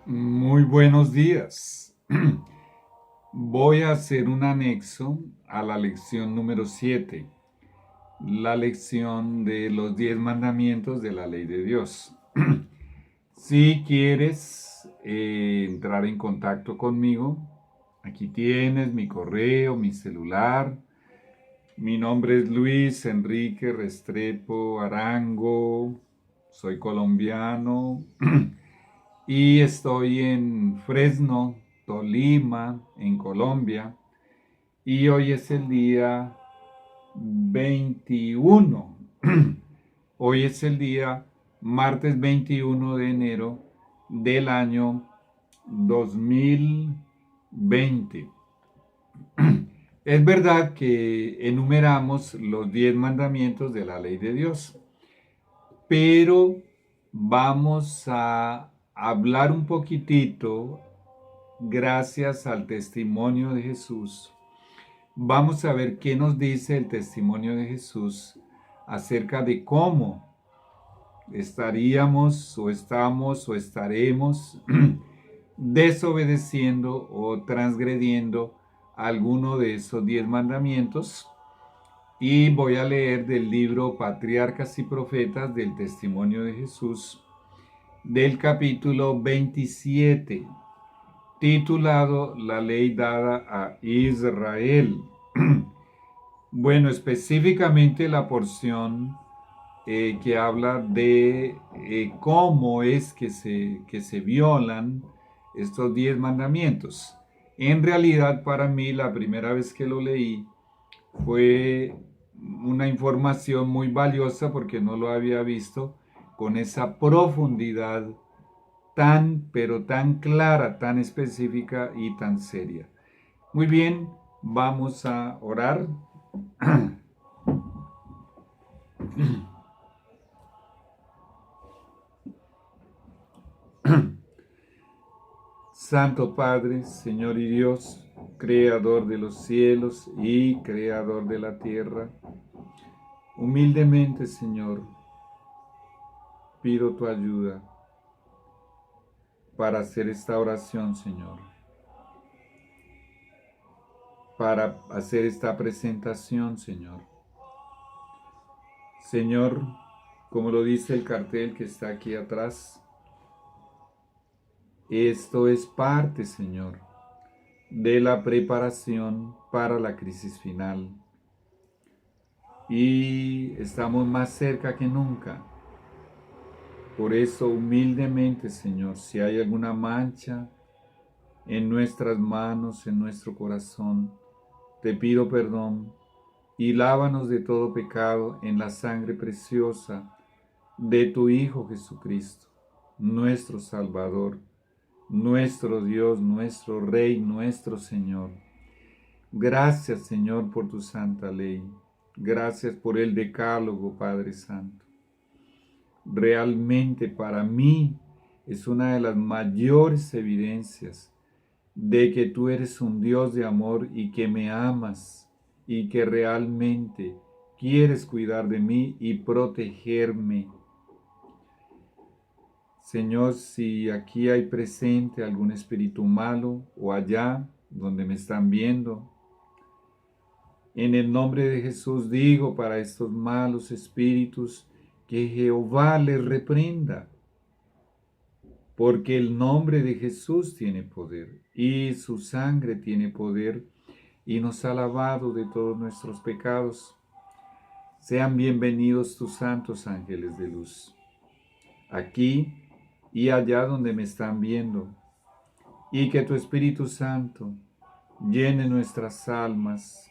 Muy buenos días. Voy a hacer un anexo a la lección número 7, la lección de los 10 mandamientos de la ley de Dios. Si quieres entrar en contacto conmigo, aquí tienes mi correo, mi celular. Mi nombre es Luis Enrique Restrepo Arango, soy colombiano. Y estoy en Fresno, Tolima, en Colombia. Y hoy es el día 21. Hoy es el día martes 21 de enero del año 2020. Es verdad que enumeramos los 10 mandamientos de la ley de Dios, pero vamos a hablar un poquitito gracias al testimonio de Jesús. Vamos a ver qué nos dice el testimonio de Jesús acerca de cómo estaríamos o estamos o estaremos desobedeciendo o transgrediendo alguno de esos 10 mandamientos. Y voy a leer del libro Patriarcas y Profetas del Testimonio de Jesús, del capítulo 27, titulado La ley dada a Israel. Bueno, específicamente la porción que habla de cómo es que se violan estos 10 mandamientos. En realidad, para mí, la primera vez que lo leí fue una información muy valiosa porque no lo había visto con esa profundidad tan, pero tan clara, tan específica y tan seria. Muy bien, vamos a orar. Santo Padre, Señor y Dios, Creador de los cielos y Creador de la tierra, humildemente, Señor, pido tu ayuda para hacer esta oración, Señor, para hacer esta presentación, Señor. Señor, como lo dice el cartel que está aquí atrás, esto es parte, Señor, de la preparación para la crisis final. Y estamos más cerca que nunca. Por eso, humildemente, Señor, si hay alguna mancha en nuestras manos, en nuestro corazón, te pido perdón y lávanos de todo pecado en la sangre preciosa de tu Hijo Jesucristo, nuestro Salvador, nuestro Dios, nuestro Rey, nuestro Señor. Gracias, Señor, por tu santa ley. Gracias por el decálogo, Padre Santo. Realmente para mí es una de las mayores evidencias de que tú eres un Dios de amor y que me amas y que realmente quieres cuidar de mí y protegerme. Señor, si aquí hay presente algún espíritu malo o allá donde me están viendo, en el nombre de Jesús digo para estos malos espíritus que Jehová les reprenda, porque el nombre de Jesús tiene poder y su sangre tiene poder y nos ha lavado de todos nuestros pecados. Sean bienvenidos tus santos ángeles de luz, aquí y allá donde me están viendo, y que tu Espíritu Santo llene nuestras almas,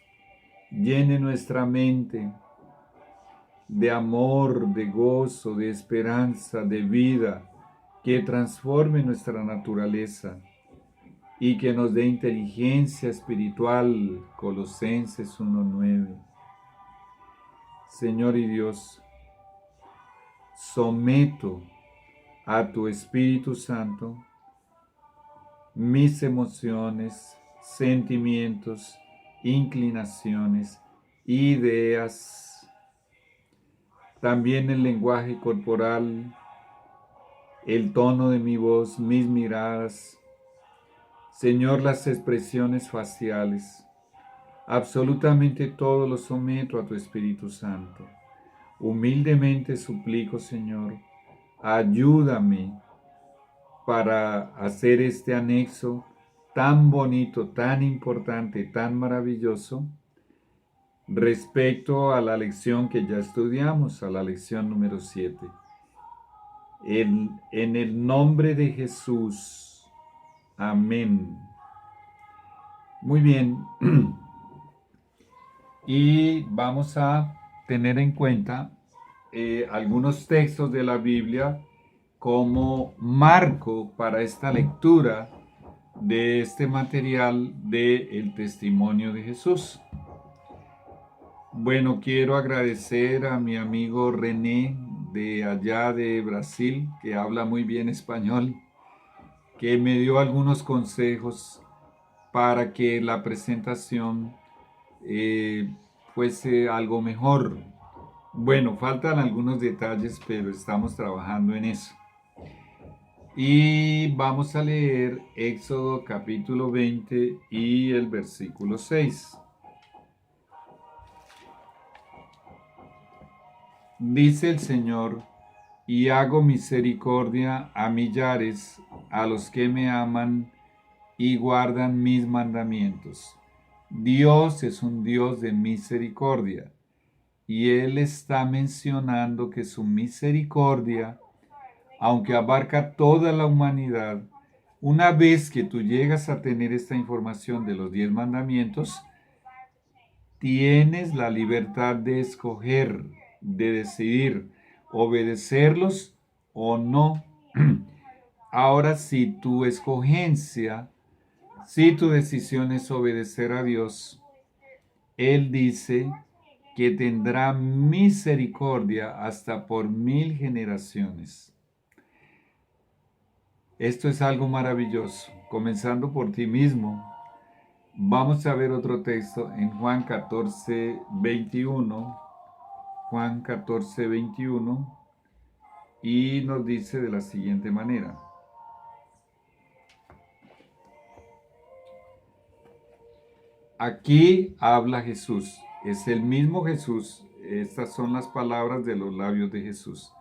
llene nuestra mente de amor, de gozo, de esperanza, de vida, que transforme nuestra naturaleza y que nos dé inteligencia espiritual. Colosenses 1:9. Señor y Dios, someto a tu Espíritu Santo mis emociones, sentimientos, inclinaciones, ideas, también el lenguaje corporal, el tono de mi voz, mis miradas, Señor, las expresiones faciales. Absolutamente todo lo someto a tu Espíritu Santo. Humildemente suplico, Señor, ayúdame para hacer este anexo tan bonito, tan importante, tan maravilloso respecto a la lección que ya estudiamos, a la lección número 7. En el nombre de Jesús. Amén. Muy bien. Y vamos a tener en cuenta algunos textos de la Biblia como marco para esta lectura de este material del testimonio de Jesús. Bueno, quiero agradecer a mi amigo René de allá de Brasil, que habla muy bien español, que me dio algunos consejos para que la presentación fuese algo mejor. Bueno, faltan algunos detalles, pero estamos trabajando en eso. Y vamos a leer Éxodo capítulo 20 y el versículo 6. Dice el Señor, y hago misericordia a millares, a los que me aman y guardan mis mandamientos. Dios es un Dios de misericordia, y Él está mencionando que su misericordia, aunque abarca toda la humanidad, una vez que tú llegas a tener esta información de los 10 mandamientos, tienes la libertad de escoger, de decidir obedecerlos o no. Ahora, si tu escogencia, si tu decisión es obedecer a Dios, Él dice que tendrá misericordia hasta por 1000 generaciones. Esto es algo maravilloso, comenzando por ti mismo. Vamos a ver otro texto en Juan 14, 21. Juan 14, 21. Y nos dice de la siguiente manera. Aquí habla Jesús. Es el mismo Jesús. Estas son las palabras de los labios de Jesús.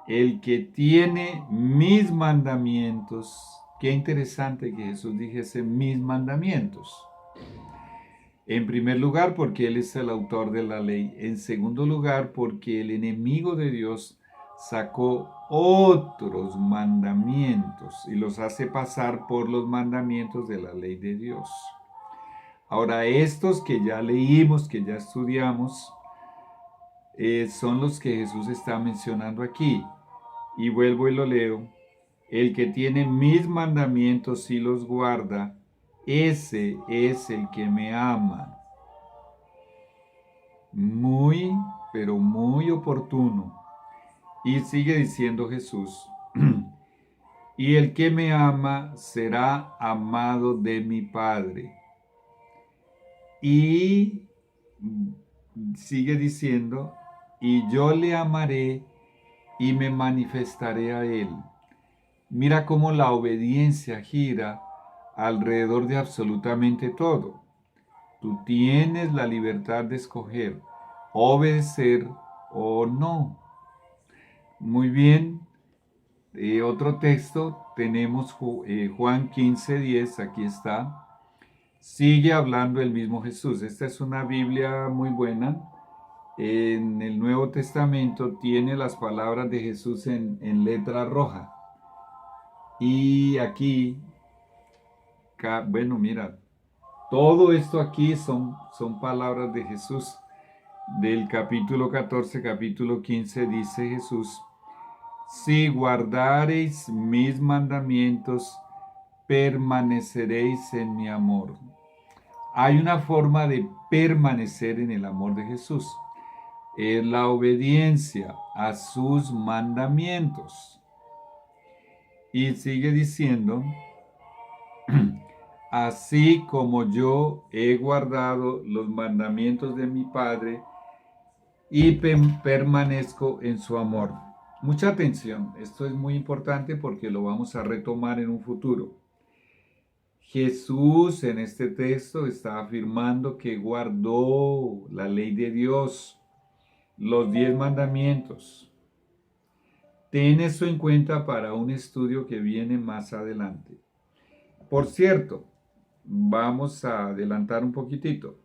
El que tiene mis mandamientos. Qué interesante que Jesús dijese mis mandamientos. En primer lugar, porque Él es el autor de la ley. En segundo lugar, porque el enemigo de Dios sacó otros mandamientos y los hace pasar por los mandamientos de la ley de Dios. Ahora, estos que ya leímos, que ya estudiamos, son los que Jesús está mencionando aquí. Y vuelvo y lo leo. El que tiene mis mandamientos y los guarda, ese es el que me ama. Muy, pero muy oportuno. Y sigue diciendo Jesús, y el que me ama será amado de mi Padre. Y sigue diciendo, y yo le amaré y me manifestaré a él. Mira cómo la obediencia gira alrededor de absolutamente todo. Tú tienes la libertad de escoger obedecer o no. Muy bien. Otro texto tenemos Juan 15:10, aquí está. Sigue hablando el mismo Jesús. Esta es una Biblia muy buena. En el Nuevo Testamento tiene las palabras de Jesús en letra roja. Y aquí, bueno, mira, todo esto aquí son palabras de Jesús. Del capítulo 14, capítulo 15, dice Jesús, si guardareis mis mandamientos, permaneceréis en mi amor. Hay una forma de permanecer en el amor de Jesús. Es la obediencia a sus mandamientos. Y sigue diciendo, así como yo he guardado los mandamientos de mi Padre y permanezco en su amor. Mucha atención, esto es muy importante porque lo vamos a retomar en un futuro. Jesús en este texto está afirmando que guardó la ley de Dios, los 10 mandamientos. Ten eso en cuenta para un estudio que viene más adelante. Por cierto, vamos a adelantar un poquitito.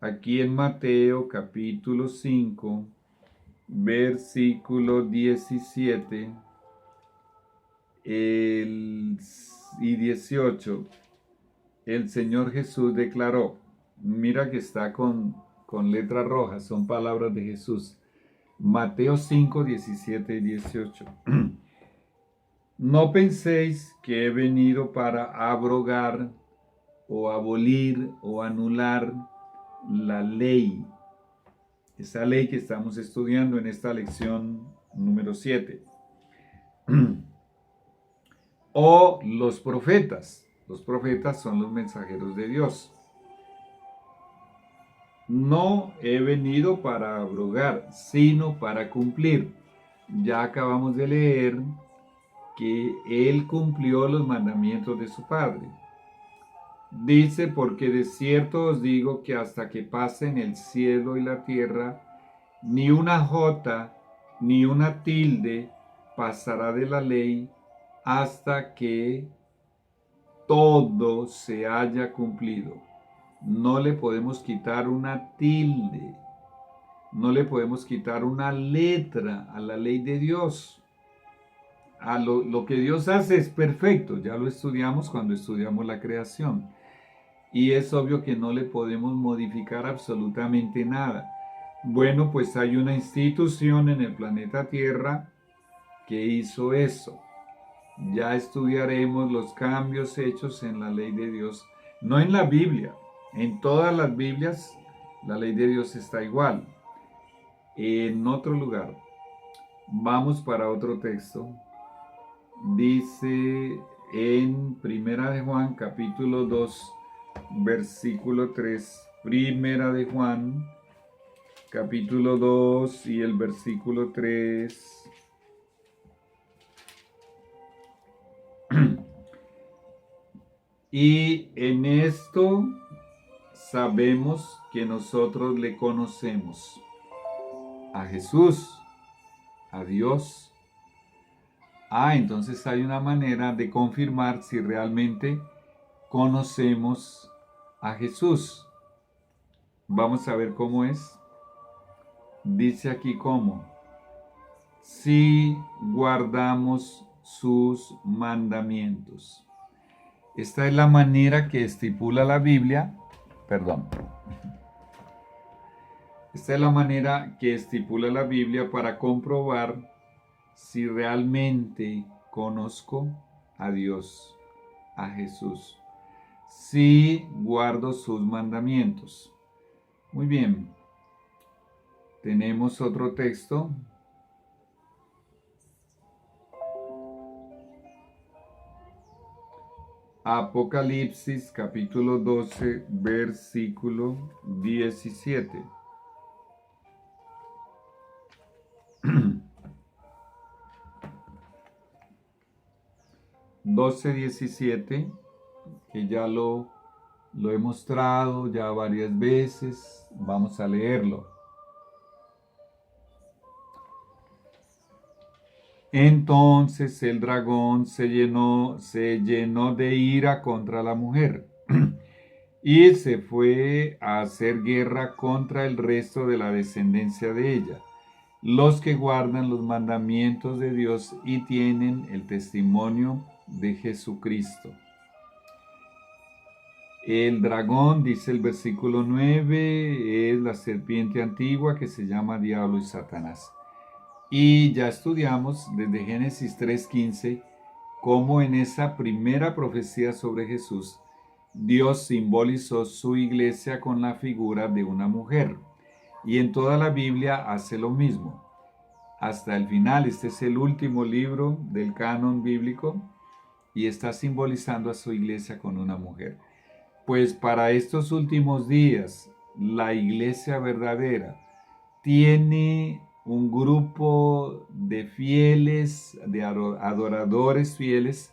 Aquí en Mateo capítulo 5, versículo 17 y 18, el Señor Jesús declaró, mira que está con letras rojas, son palabras de Jesús. Mateo 5, 17 y 18. No penséis que he venido para abrogar o abolir o anular la ley. Esa ley que estamos estudiando en esta lección número 7. O los profetas. Los profetas son los mensajeros de Dios. No he venido para abrogar, sino para cumplir. Ya acabamos de leer que Él cumplió los mandamientos de su Padre. Dice, porque de cierto os digo que hasta que pasen el cielo y la tierra, ni una jota ni una tilde pasará de la ley hasta que todo se haya cumplido. No le podemos quitar una tilde, no le podemos quitar una letra a la ley de Dios. A lo que Dios hace es perfecto, ya lo estudiamos cuando estudiamos la creación. Y es obvio que no le podemos modificar absolutamente nada. Bueno, pues hay una institución en el planeta Tierra que hizo eso. Ya estudiaremos los cambios hechos en la ley de Dios, no en la Biblia. En todas las Biblias la ley de Dios está igual. En otro lugar, vamos para otro texto. Dice en Primera de Juan, capítulo 2, versículo 3. Primera de Juan, capítulo 2 y el versículo 3. Y en esto sabemos que nosotros le conocemos a Jesús, a Dios. Entonces hay una manera de confirmar si realmente conocemos a Jesús. Vamos a ver cómo es. Dice aquí cómo. Si guardamos sus mandamientos. Esta es la manera que estipula la Biblia. Esta es la manera que estipula la Biblia para comprobar si realmente conozco a Dios, a Jesús. Si guardo sus mandamientos. Muy bien. Tenemos otro texto. Apocalipsis capítulo 12, versículo 17. 12:17, que ya lo he mostrado ya varias veces. Vamos a leerlo. Entonces el dragón se llenó de ira contra la mujer y se fue a hacer guerra contra el resto de la descendencia de ella, los que guardan los mandamientos de Dios y tienen el testimonio de Jesucristo. El dragón, dice el versículo 9, es la serpiente antigua que se llama Diablo y Satanás. Y ya estudiamos desde Génesis 3:15 cómo en esa primera profecía sobre Jesús, Dios simbolizó su iglesia con la figura de una mujer. Y en toda la Biblia hace lo mismo. Hasta el final, este es el último libro del canon bíblico y está simbolizando a su iglesia con una mujer. Pues para estos últimos días, la iglesia verdadera tiene un grupo de fieles, de adoradores fieles,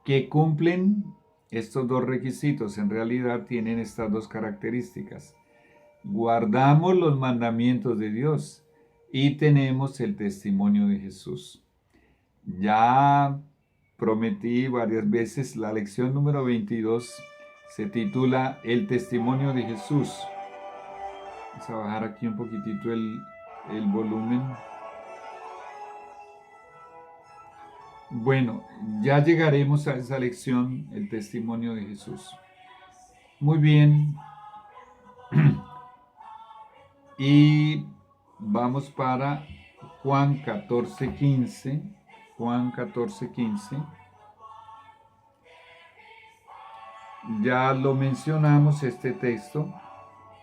que cumplen estos dos requisitos. En realidad tienen estas dos características. Guardamos los mandamientos de Dios y tenemos el testimonio de Jesús. Ya prometí varias veces, la lección número 22 se titula El testimonio de Jesús. Vamos a bajar aquí un poquitito el volumen. Bueno, ya llegaremos a esa lección, el testimonio de Jesús. Muy bien. Y vamos para Juan 14:15. Juan 14:15. Ya lo mencionamos este texto.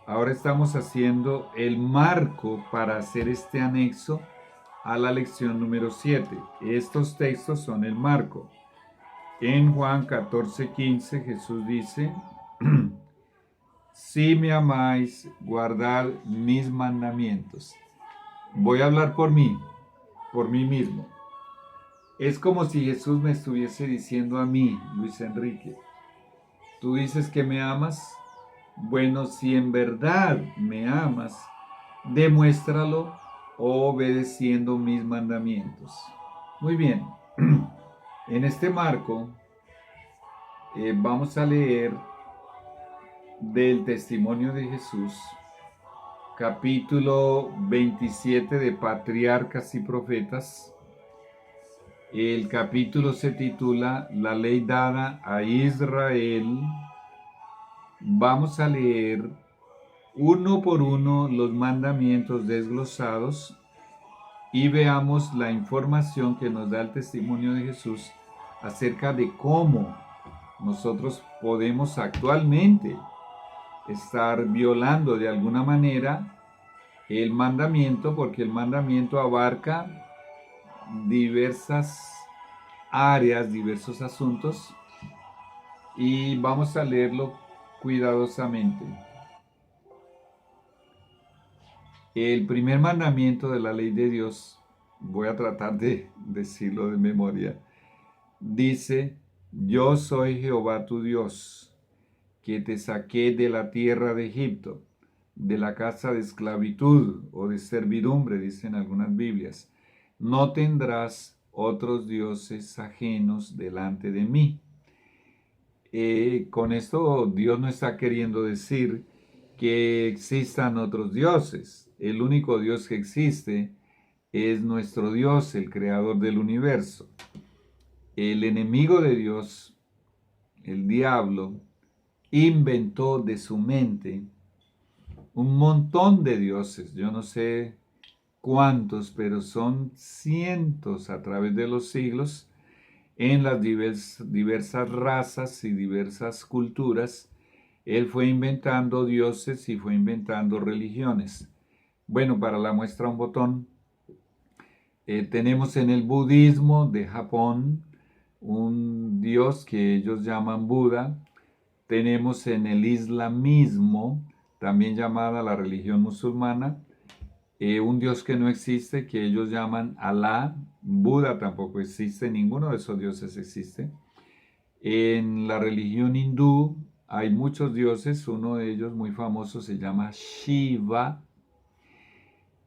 Ahora estamos haciendo el marco para hacer este anexo a la lección número 7. Estos textos son el marco. En Juan 14:15 Jesús dice, si me amáis, guardad mis mandamientos. Voy a hablar por mí mismo. Es como si Jesús me estuviese diciendo a mí, Luis Enrique, tú dices que me amas. Bueno, si en verdad me amas, demuéstralo obedeciendo mis mandamientos. Muy bien, en este marco vamos a leer del testimonio de Jesús, capítulo 27 de Patriarcas y Profetas. El capítulo se titula La ley dada a Israel. Vamos a leer uno por uno los mandamientos desglosados y veamos la información que nos da el testimonio de Jesús acerca de cómo nosotros podemos actualmente estar violando de alguna manera el mandamiento, porque el mandamiento abarca diversas áreas, diversos asuntos, y vamos a leerlo cuidadosamente. El primer mandamiento de la ley de Dios, voy a tratar de decirlo de memoria, dice, yo soy Jehová tu Dios, que te saqué de la tierra de Egipto, de la casa de esclavitud o de servidumbre, dicen algunas Biblias. No tendrás otros dioses ajenos delante de mí. Con esto Dios no está queriendo decir que existan otros dioses. El único Dios que existe es nuestro Dios, el creador del universo. El enemigo de Dios, el diablo, inventó de su mente un montón de dioses. Yo no sé cuántos, pero son cientos a través de los siglos en las diversas razas y diversas culturas. Él fue inventando dioses y fue inventando religiones. Bueno, para la muestra un botón, tenemos en el budismo de Japón un dios que ellos llaman Buda. Tenemos en el islamismo, también llamada la religión musulmana, un dios que no existe, que ellos llaman Alá. Buda tampoco existe, ninguno de esos dioses existe. En la religión hindú hay muchos dioses, uno de ellos muy famoso se llama Shiva.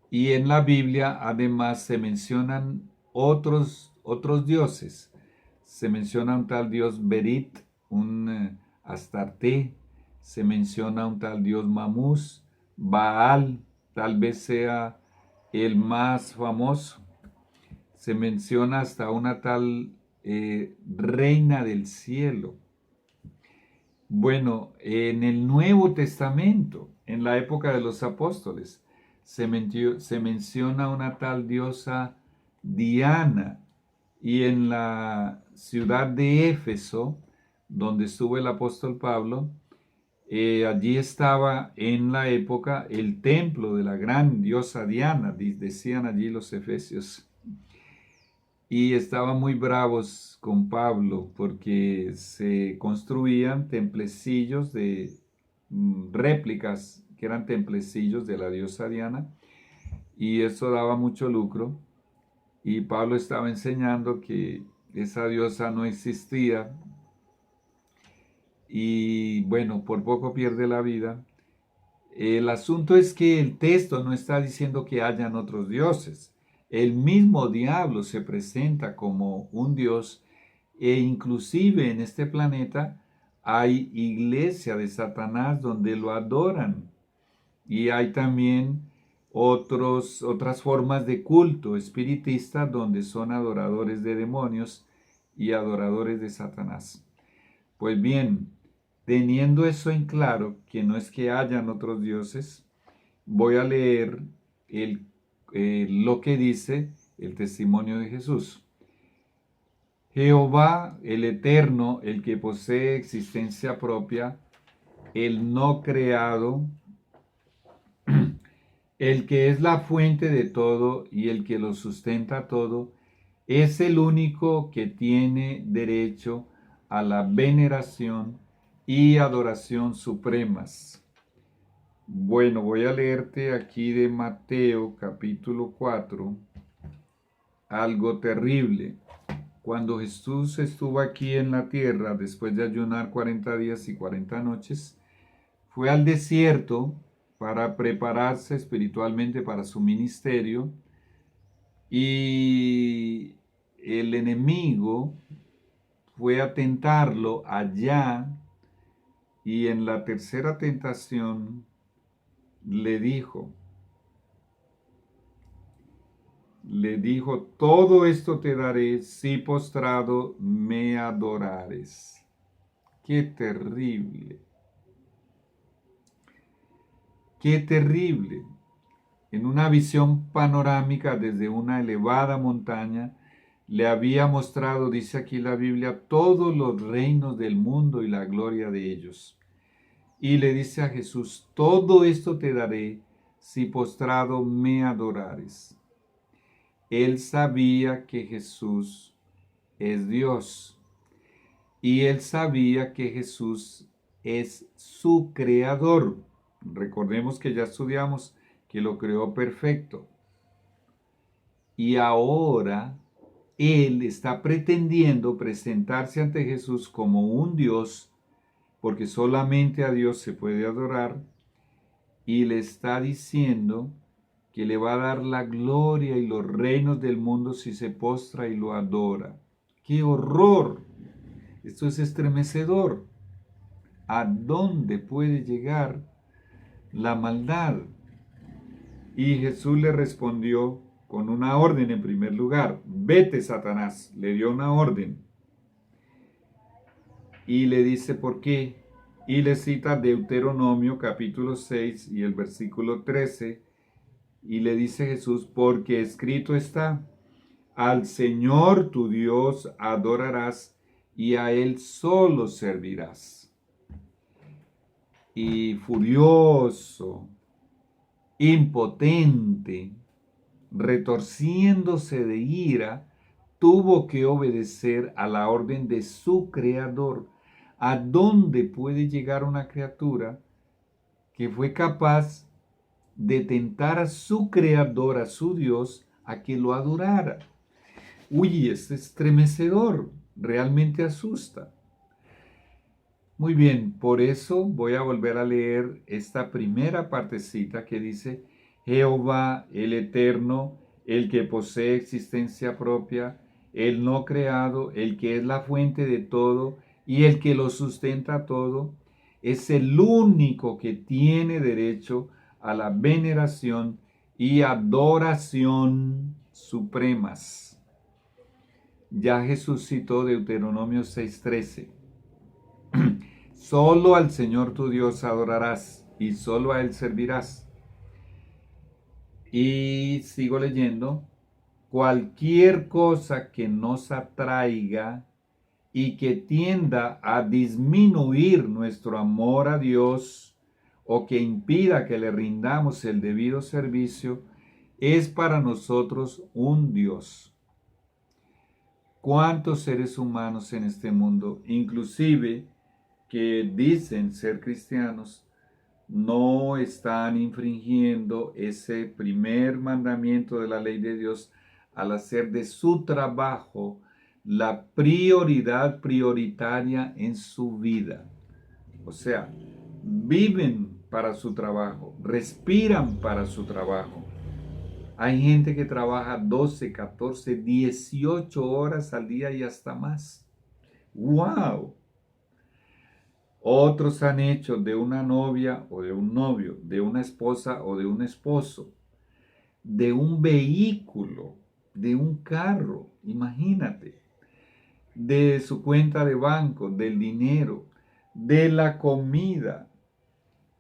Y en la Biblia además se mencionan otros dioses. Se menciona un tal dios Berit, un Astarte, se menciona un tal dios Mamús, Baal, tal vez sea el más famoso. Se menciona hasta una tal reina del cielo. Bueno, en el Nuevo Testamento, en la época de los apóstoles, se menciona una tal diosa Diana, y en la ciudad de Éfeso, donde estuvo el apóstol Pablo, allí estaba en la época el templo de la gran diosa Diana, decían allí los efesios. Y estaban muy bravos con Pablo porque se construían templecillos de réplicas que eran templecillos de la diosa Diana, y eso daba mucho lucro. Y Pablo estaba enseñando que esa diosa no existía y bueno, por poco pierde la vida. El asunto es que el texto no está diciendo que hayan otros dioses. El mismo diablo se presenta como un dios e inclusive en este planeta hay iglesia de Satanás donde lo adoran. Y hay también otras formas de culto espiritista donde son adoradores de demonios y adoradores de Satanás. Pues bien, teniendo eso en claro, que no es que hayan otros dioses, voy a leer lo que dice el testimonio de Jesús. Jehová, el Eterno, el que posee existencia propia, el no creado, el que es la fuente de todo y el que lo sustenta todo, es el único que tiene derecho a la veneración y adoración supremas. Bueno, voy a leerte aquí de Mateo capítulo 4 algo terrible. Cuando Jesús estuvo aquí en la tierra, después de ayunar 40 días y 40 noches, fue al desierto para prepararse espiritualmente para su ministerio y el enemigo fue a tentarlo allá y en la tercera tentación le dijo, todo esto te daré si postrado me adorares. ¡Qué terrible! ¡Qué terrible! En una visión panorámica desde una elevada montaña, le había mostrado, dice aquí la Biblia, todos los reinos del mundo y la gloria de ellos. Y le dice a Jesús, todo esto te daré si postrado me adorares. Él sabía que Jesús es Dios y él sabía que Jesús es su creador. Recordemos que ya estudiamos que lo creó perfecto. Y ahora él está pretendiendo presentarse ante Jesús como un Dios, porque solamente a Dios se puede adorar, y le está diciendo que le va a dar la gloria y los reinos del mundo si se postra y lo adora. ¡Qué horror! Esto es estremecedor. ¿A dónde puede llegar la maldad? Y Jesús le respondió con una orden en primer lugar. Vete, Satanás. Le dio una orden. Y le dice por qué. Y le cita Deuteronomio capítulo 6 y el versículo 13. Y le dice Jesús, porque escrito está, al Señor tu Dios adorarás y a Él solo servirás. Y furioso, impotente, retorciéndose de ira, tuvo que obedecer a la orden de su creador. ¿A dónde puede llegar una criatura que fue capaz de tentar a su creador, a su Dios, a que lo adorara? Uy, es estremecedor, realmente asusta. Muy bien, por eso voy a volver a leer esta primera partecita que dice, Jehová el Eterno, el que posee existencia propia, el no creado, el que es la fuente de todo y el que lo sustenta todo, es el único que tiene derecho a la veneración y adoración supremas. Ya Jesús citó Deuteronomio 6:13. Solo al Señor tu Dios adorarás y solo a Él servirás. Y sigo leyendo. Cualquier cosa que nos atraiga y que tienda a disminuir nuestro amor a Dios o que impida que le rindamos el debido servicio, es para nosotros un Dios. ¿Cuántos seres humanos en este mundo, inclusive que dicen ser cristianos, no están infringiendo ese primer mandamiento de la ley de Dios al hacer de su trabajo la prioridad prioritaria en su vida. O sea, viven para su trabajo, respiran para su trabajo. Hay gente que trabaja 12, 14, 18 horas al día y hasta más. ¡Wow! Otros han hecho de una novia o de un novio, de una esposa o de un esposo, de un vehículo, de un carro, imagínate, de su cuenta de banco, del dinero, de la comida.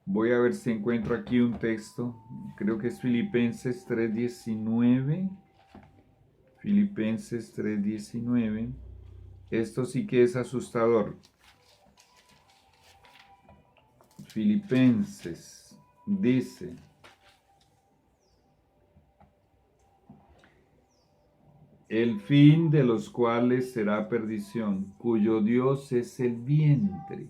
Voy a ver si encuentro aquí un texto, creo que es Filipenses 3:19. Filipenses 3:19. Esto sí que es asustador. Filipenses dice: el fin de los cuales será perdición, cuyo Dios es el vientre.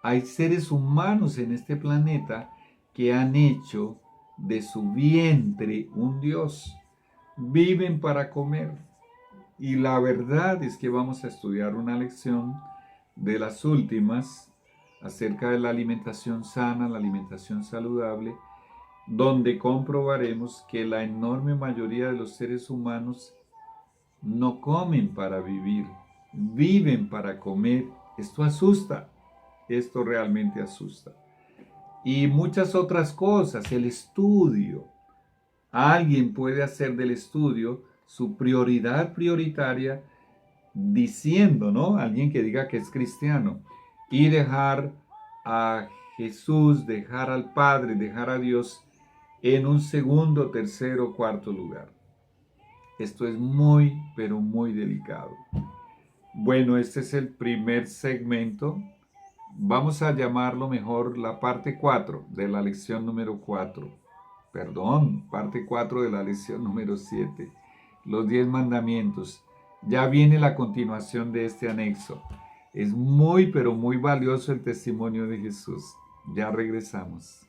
Hay seres humanos en este planeta que han hecho de su vientre un Dios. Viven para comer. Y la verdad es que vamos a estudiar una lección de las últimas acerca de la alimentación sana, la alimentación saludable, donde comprobaremos que la enorme mayoría de los seres humanos no comen para vivir, viven para comer. Esto asusta, esto realmente asusta. Y muchas otras cosas, el estudio. Alguien puede hacer del estudio su prioridad prioritaria diciendo, ¿no? Alguien que diga que es cristiano y dejar a Jesús, dejar al Padre, dejar a Dios en un segundo, tercero, cuarto lugar. Esto es muy, pero muy delicado. Bueno, este es el primer segmento. Vamos a llamarlo mejor la parte 4 de la lección número 4. Perdón, parte 4 de la lección número 7. Los 10 mandamientos. Ya viene la continuación de este anexo. Es muy, pero muy valioso el testimonio de Jesús. Ya regresamos.